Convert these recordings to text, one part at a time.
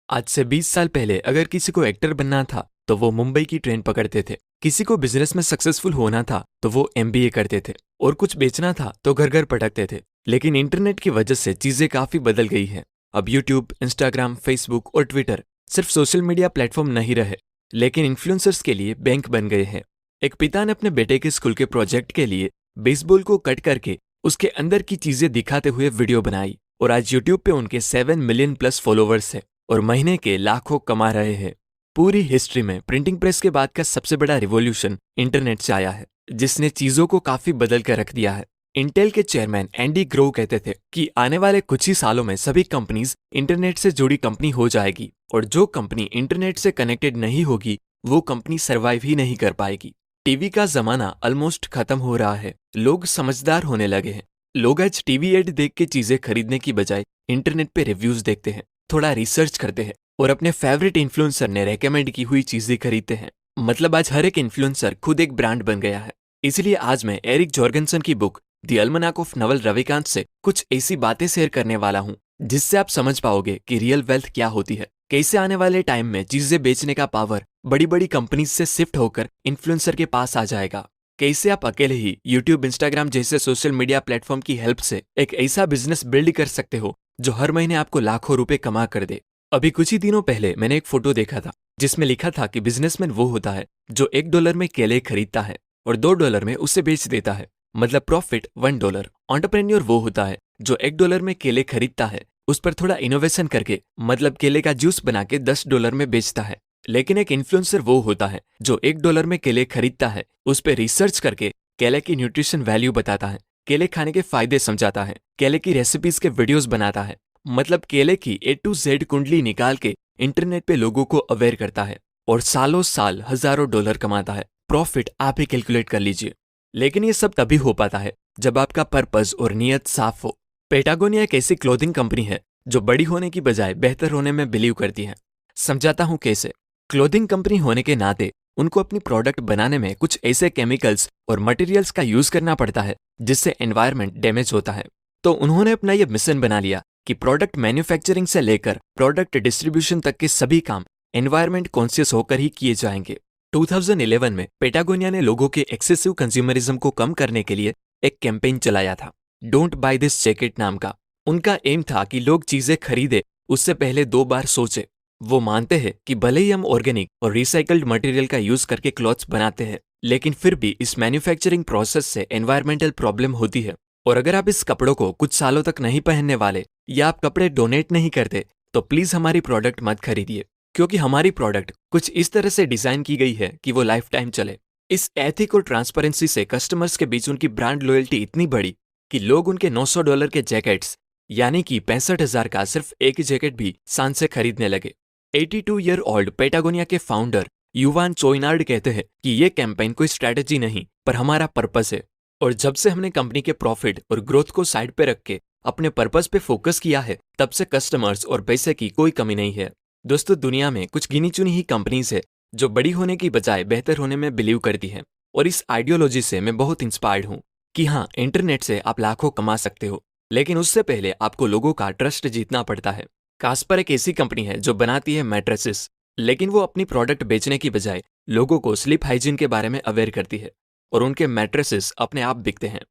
आज से 20 साल पहले अगर किसी को एक्टर बनना था तो वो मुंबई की ट्रेन पकड़ते थे। किसी को बिजनेस में सक्सेसफुल होना था तो वो एमबीए करते थे और कुछ बेचना था तो घर घर भटकते थे। लेकिन इंटरनेट की वजह से चीजें काफी बदल गई हैं। अब यूट्यूब, इंस्टाग्राम, फेसबुक और ट्विटर सिर्फ सोशल मीडिया प्लेटफॉर्म नहीं रहे, लेकिन इन्फ्लुएंसर्स के लिए बैंक बन गए हैं। एक पिता ने अपने बेटे के स्कूल के प्रोजेक्ट के लिए बेसबॉल को कट करके उसके अंदर की चीजें दिखाते हुए वीडियो बनाई और आज यूट्यूब पे उनके 7 मिलियन प्लस फॉलोवर्स हैं और महीने के लाखों कमा रहे हैं। पूरी हिस्ट्री में प्रिंटिंग प्रेस के बाद का सबसे बड़ा रिवॉल्यूशन इंटरनेट से आया है, जिसने चीजों को काफी बदल कर रख दिया है। इंटेल के चेयरमैन एंडी ग्रोव कहते थे कि आने वाले कुछ ही सालों में सभी कंपनीज इंटरनेट से जुड़ी कंपनी हो जाएगी और जो कंपनी इंटरनेट से कनेक्टेड नहीं होगी वो कंपनी सरवाइव ही नहीं कर पाएगी। टीवी का जमाना ऑलमोस्ट खत्म हो रहा है। लोग समझदार होने लगे हैं। लोग आज टीवी एड देख के चीजें खरीदने की बजाय इंटरनेट पे रिव्यूज देखते हैं, थोड़ा रिसर्च करते हैं और अपने फेवरेट इन्फ्लुएंसर ने रेकमेंड की हुई चीजें खरीदते हैं। मतलब आज हर एक इन्फ्लुएंसर खुद एक ब्रांड बन गया है। इसलिए आज मैं एरिक जॉर्गेनसन की book the अल्मनाक of Naval Ravikant से कुछ ऐसी बातें शेयर करने वाला हूँ जिससे आप समझ पाओगे कि रियल वेल्थ क्या होती है, कैसे आने वाले टाइम में चीजें बेचने का पावर बड़ी बड़ी कंपनीज से शिफ्ट होकर इन्फ्लुएंसर के पास आ जाएगा, कैसे आप अकेले ही यूट्यूब, इंस्टाग्राम जैसे सोशल मीडिया प्लेटफॉर्म की हेल्प से एक ऐसा बिजनेस बिल्ड कर सकते हो जो हर महीने आपको लाखों रुपए कमा कर दे। अभी कुछ ही दिनों पहले मैंने एक फोटो देखा था जिसमें लिखा था कि बिजनेसमैन वो होता है जो $1 में केले खरीदता है और $2 में उसे बेच देता है, मतलब प्रॉफिट $1। एंटरप्रेन्योर वो होता है जो $1 में केले खरीदता है, उस पर थोड़ा इनोवेशन करके मतलब केले का जूस बना के $10 में बेचता है। लेकिन एक इन्फ्लुएंसर वो होता है जो $1 में केले खरीदता है, उस पर रिसर्च करके केले की न्यूट्रिशन वैल्यू बताता है, केले खाने के फायदे समझाता है, केले की रेसिपीज के वीडियोस बनाता है, मतलब केले की A to Z कुंडली निकाल के इंटरनेट पे लोगों को अवेयर करता है और सालों साल हजारों डॉलर कमाता है। प्रॉफिट आप ही कैलकुलेट कर लीजिए। लेकिन ये सब तभी हो पाता है जब आपका पर्पस और नियत साफ हो। पेटागोनिया एक ऐसी क्लोथिंग कंपनी है जो बड़ी होने की बजाय बेहतर होने में बिलीव करती है। समझाता हूँ कैसे। क्लोथिंग कंपनी होने के नाते उनको अपनी प्रोडक्ट बनाने में कुछ ऐसे केमिकल्स और मटेरियल्स का यूज करना पड़ता है जिससे एनवायरनमेंट डैमेज होता है। तो उन्होंने अपना यह मिशन बना लिया कि प्रोडक्ट मैन्युफैक्चरिंग से लेकर प्रोडक्ट डिस्ट्रीब्यूशन तक के सभी काम एनवायरनमेंट कॉन्शियस होकर ही किए जाएंगे। 2011 में पेटागोनिया ने लोगों के एक्सेसिव कंज्यूमरिज्म को कम करने के लिए एक कैंपेन चलाया था, डोंट बाय दिस जैकेट नाम का। उनका एम था कि लोग चीजें खरीदे उससे पहले 2 बार सोचे। वो मानते हैं कि भले ही हम ऑर्गेनिक और रिसाइकल्ड मटेरियल का यूज करके क्लॉथ्स बनाते हैं, लेकिन फिर भी इस मैन्युफैक्चरिंग प्रोसेस से एनवायरमेंटल प्रॉब्लम होती है। और अगर आप इस कपड़ों को कुछ सालों तक नहीं पहनने वाले या आप कपड़े डोनेट नहीं करते तो प्लीज हमारी प्रोडक्ट मत खरीदिए, क्योंकि हमारी प्रोडक्ट कुछ इस तरह से डिजाइन की गई है कि वो लाइफ टाइम चले। इस एथिक और ट्रांसपेरेंसी से कस्टमर्स के बीच उनकी ब्रांड लॉयल्टी इतनी बढ़ी कि लोग उनके $900 के जैकेट्स यानी कि 65,000 का सिर्फ एक जैकेट भी शान से खरीदने लगे। 82 ईयर ओल्ड पेटागोनिया के फाउंडर युवान चोइनार्ड कहते हैं कि ये कैंपेन कोई स्ट्रैटेजी नहीं पर हमारा पर्पस है। और जब से हमने कंपनी के प्रॉफिट और ग्रोथ को साइड पे रख के अपने पर्पस पे फोकस किया है, तब से कस्टमर्स और पैसे की कोई कमी नहीं है। दोस्तों, दुनिया में कुछ गिनी चुनी ही कंपनीज है जो बड़ी होने की बजाय बेहतर होने में बिलीव करती है और इस आइडियोलॉजी से मैं बहुत इंस्पायर्ड हूँ कि हाँ, इंटरनेट से आप लाखों कमा सकते हो, लेकिन उससे पहले आपको लोगों का ट्रस्ट जीतना पड़ता है। कास्पर एक ऐसी कंपनी है जो बनाती है मैट्रेसेस, लेकिन वो अपनी प्रोडक्ट बेचने की बजाय लोगों को स्लीप हाइजीन के बारे में अवेयर करती है और उनके मैट्रेसेस अपने आप बिकते हैं।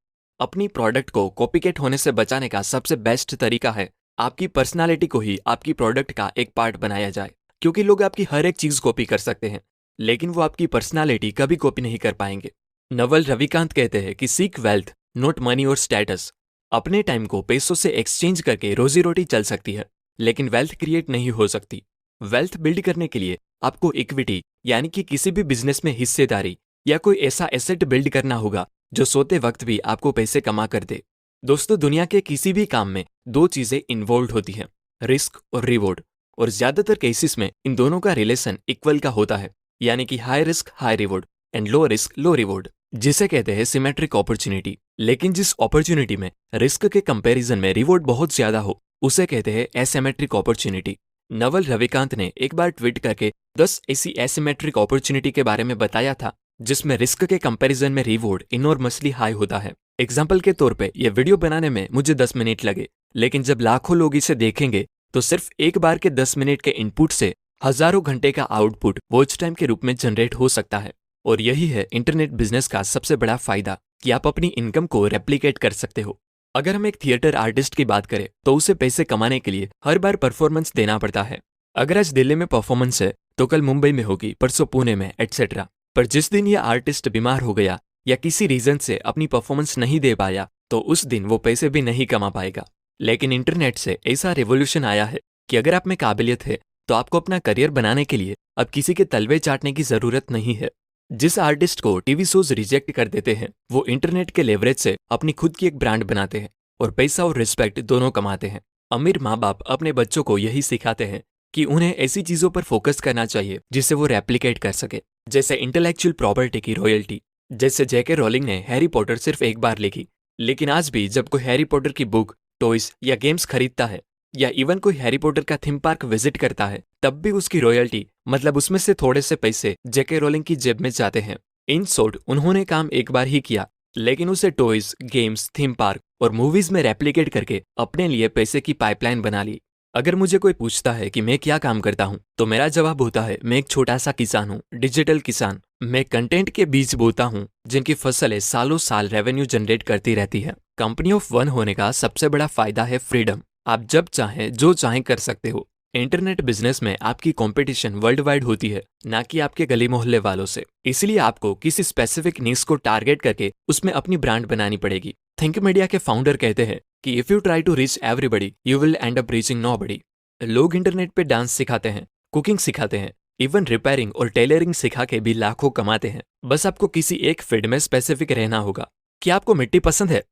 अपनी प्रोडक्ट को कॉपीकेट होने से बचाने का सबसे बेस्ट तरीका है आपकी पर्सनालिटी को ही आपकी प्रोडक्ट का एक पार्ट बनाया जाए, क्योंकि लोग आपकी हर एक चीज कॉपी कर सकते हैं लेकिन वो आपकी पर्सनालिटी कभी कॉपी नहीं कर पाएंगे। नवल रविकांत कहते हैं कि सीक वेल्थ नॉट मनी और स्टेटस। अपने टाइम को पैसों से एक्सचेंज करके रोजी रोटी चल सकती है, लेकिन वेल्थ क्रिएट नहीं हो सकती। वेल्थ बिल्ड करने के लिए आपको इक्विटी यानी कि किसी भी बिजनेस में हिस्सेदारी या कोई ऐसा एसेट बिल्ड करना होगा जो सोते वक्त भी आपको पैसे कमा कर दे। दोस्तों, दुनिया के किसी भी काम में 2 चीजें इन्वॉल्व होती हैं, रिस्क और रिवॉर्ड, और ज्यादातर केसेस में इन दोनों का रिलेशन इक्वल का होता है, यानी कि high risk high reward and low risk low reward, जिसे कहते हैं सिमेट्रिक अपॉर्चुनिटी। लेकिन जिस अपॉर्चुनिटी में रिस्क के कंपैरिजन में रिवॉर्ड बहुत ज्यादा हो उसे कहते हैं एसिमेट्रिक अपॉर्चुनिटी। नवल रविकांत ने एक बार ट्वीट करके 10 ऐसी एसिमेट्रिक अपॉर्चुनिटी के बारे में बताया था जिसमें रिस्क के कंपैरिजन में रिवॉर्ड इनॉर्मसली हाई होता है। एग्जाम्पल के तौर पे ये वीडियो बनाने में मुझे 10 मिनट लगे, लेकिन जब लाखों लोग इसे देखेंगे तो सिर्फ एक बार के 10 मिनट के इनपुट से हजारों घंटे का आउटपुट वॉच टाइम के रूप में जनरेट हो सकता है। और यही है इंटरनेट बिजनेस का सबसे बड़ा फायदा कि आप अपनी इनकम को रेप्लिकेट कर सकते हो। अगर हम एक थिएटर आर्टिस्ट की बात करें तो उसे पैसे कमाने के लिए हर बार परफॉर्मेंस देना पड़ता है। अगर आज दिल्ली में परफॉर्मेंस है तो कल मुंबई में होगी, परसों पुणे में, एटसेट्रा। पर जिस दिन ये आर्टिस्ट बीमार हो गया या किसी रीजन से अपनी परफॉर्मेंस नहीं दे पाया तो उस दिन वो पैसे भी नहीं कमा पाएगा। लेकिन इंटरनेट से ऐसा रेवोल्यूशन आया है कि अगर आप में काबिलियत है तो आपको अपना करियर बनाने के लिए अब किसी के तलवे चाटने की जरूरत नहीं है। जिस आर्टिस्ट को टीवी शोज रिजेक्ट कर देते हैं वो इंटरनेट के लेवरेज से अपनी खुद की एक ब्रांड बनाते हैं और पैसा और रिस्पेक्ट दोनों कमाते हैं। अमीर माँ बाप अपने बच्चों को यही सिखाते हैं कि उन्हें ऐसी चीजों पर फोकस करना चाहिए जिसे वो रेप्लिकेट कर सके, जैसे इंटेलेक्चुअल प्रॉपर्टी की रॉयल्टी। जैसे जेके रोलिंग ने हैरी पॉटर सिर्फ एक बार लिखी, लेकिन आज भी जब कोई हैरी पॉटर की बुक, टॉयज या गेम्स खरीदता है या इवन कोई हैरी पॉटर का थीम पार्क विजिट करता है तब भी उसकी रॉयल्टी, मतलब उसमें से थोड़े से पैसे जेके रोलिंग की जेब में जाते हैं। इन शॉर्ट, उन्होंने काम एक बार ही किया लेकिन उसे टॉयज, गेम्स, थीम पार्क और मूवीज में रेप्लिकेट करके अपने लिए पैसे की पाइपलाइन बना ली। अगर मुझे कोई पूछता है कि मैं क्या काम करता हूँ तो मेरा जवाब होता है, मैं एक छोटा सा किसान हूँ, डिजिटल किसान। मैं कंटेंट के बीज बोता हूँ जिनकी फसलें सालों साल रेवेन्यू जनरेट करती रहती है। कंपनी ऑफ वन होने का सबसे बड़ा फायदा है फ्रीडम। आप जब चाहें जो चाहें कर सकते हो। इंटरनेट बिजनेस में आपकी कंपटीशन वर्ल्ड वाइड होती है, ना कि आपके गली मोहल्ले वालों से। इसलिए आपको किसी स्पेसिफिक नीश को टारगेट करके उसमें अपनी ब्रांड बनानी पड़ेगी। थिंक मीडिया के फाउंडर कहते हैं कि if you try to reach everybody you will end up reaching nobody. लोग इंटरनेट पे डांस सिखाते हैं, कुकिंग सिखाते हैं, इवन रिपेयरिंग और टेलरिंग सिखा के भी लाखों कमाते हैं। बस आपको किसी एक फील्ड में स्पेसिफिक रहना होगा। क्या आपको मिट्टी पसंद है?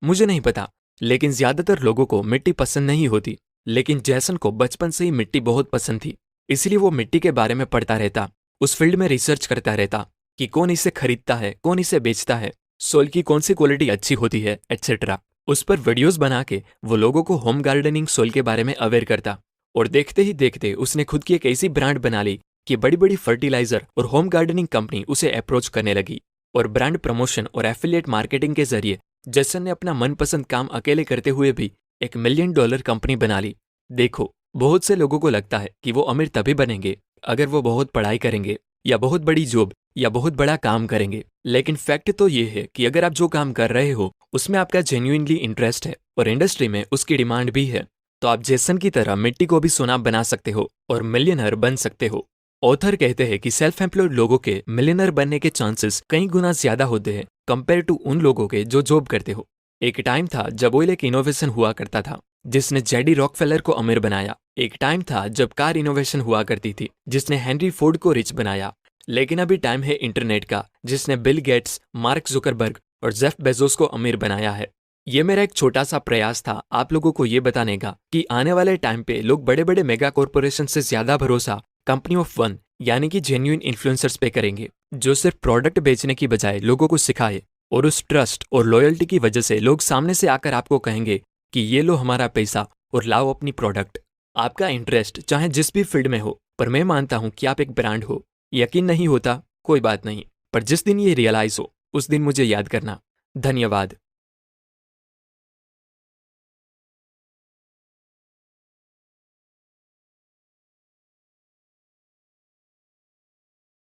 मुझे नहीं पता, लेकिन ज्यादातर लोगों को मिट्टी पसंद नहीं होती। लेकिन जैसन को बचपन से ही मिट्टी बहुत पसंद थी, इसलिए वो मिट्टी के बारे में पढ़ता रहता, उस फील्ड में रिसर्च करता रहता कि कौन इसे खरीदता है, कौन इसे बेचता है, सोइल की कौन सी क्वालिटी अच्छी होती है, एटसेट्रा। उस पर वीडियोस बना के वो लोगों को होम गार्डनिंग सोइल के बारे में अवेयर करता। और देखते ही देखते उसने खुद की एक ऐसी ब्रांड बना ली कि बड़ी बड़ी फर्टिलाइजर और होम गार्डनिंग कंपनी उसे अप्रोच करने लगी। और ब्रांड प्रमोशन और एफिलिएट मार्केटिंग के जरिए जैसन ने अपना मनपसंद काम अकेले करते हुए भी एक $1 मिलियन कंपनी बना ली। देखो, बहुत से लोगों को लगता है कि वो अमीर तभी बनेंगे अगर वो बहुत पढ़ाई करेंगे या बहुत बड़ी जॉब या बहुत बड़ा काम करेंगे। लेकिन फैक्ट तो ये है कि अगर आप जो काम कर रहे हो उसमें आपका जेन्युइनली इंटरेस्ट है और इंडस्ट्री में उसकी डिमांड भी है, तो आप जैसन की तरह मिट्टी को भी सोना बना सकते हो और मिलियनर बन सकते हो। ऑथर कहते हैं कि सेल्फ एम्प्लॉयड लोगों के मिलियनर बनने के चांसेस कई गुना ज्यादा होते हैं कंपेयर टू उन लोगों के जो जॉब करते हो। एक टाइम था जब ऑयल एक इनोवेशन हुआ करता था जिसने जेडी रॉकफेलर को अमीर बनाया। एक टाइम था जब कार इनोवेशन हुआ करती थी जिसने हेनरी फोर्ड को रिच बनाया। लेकिन अभी टाइम है इंटरनेट का जिसने बिल गेट्स, मार्क जुकरबर्ग और जेफ बेजोस को अमीर बनाया है। ये मेरा एक छोटा सा प्रयास था आप लोगों को ये बताने का कि आने वाले टाइम पे लोग बड़े बड़े मेगा कॉर्पोरेशन से ज्यादा भरोसा कंपनी ऑफ वन यानी कि जेन्युइन इन्फ्लुएंसर्स पे करेंगे, जो सिर्फ प्रोडक्ट बेचने की बजाय लोगों को सिखाए। और उस ट्रस्ट और लॉयल्टी की वजह से लोग सामने से आकर आपको कहेंगे कि ये लो हमारा पैसा और लाओ अपनी प्रोडक्ट। आपका इंटरेस्ट चाहे जिस भी फील्ड में हो, पर मैं मानता हूं कि आप एक ब्रांड हो। यकीन नहीं होता कोई बात नहीं, पर जिस दिन ये रियलाइज हो उस दिन मुझे याद करना। धन्यवाद।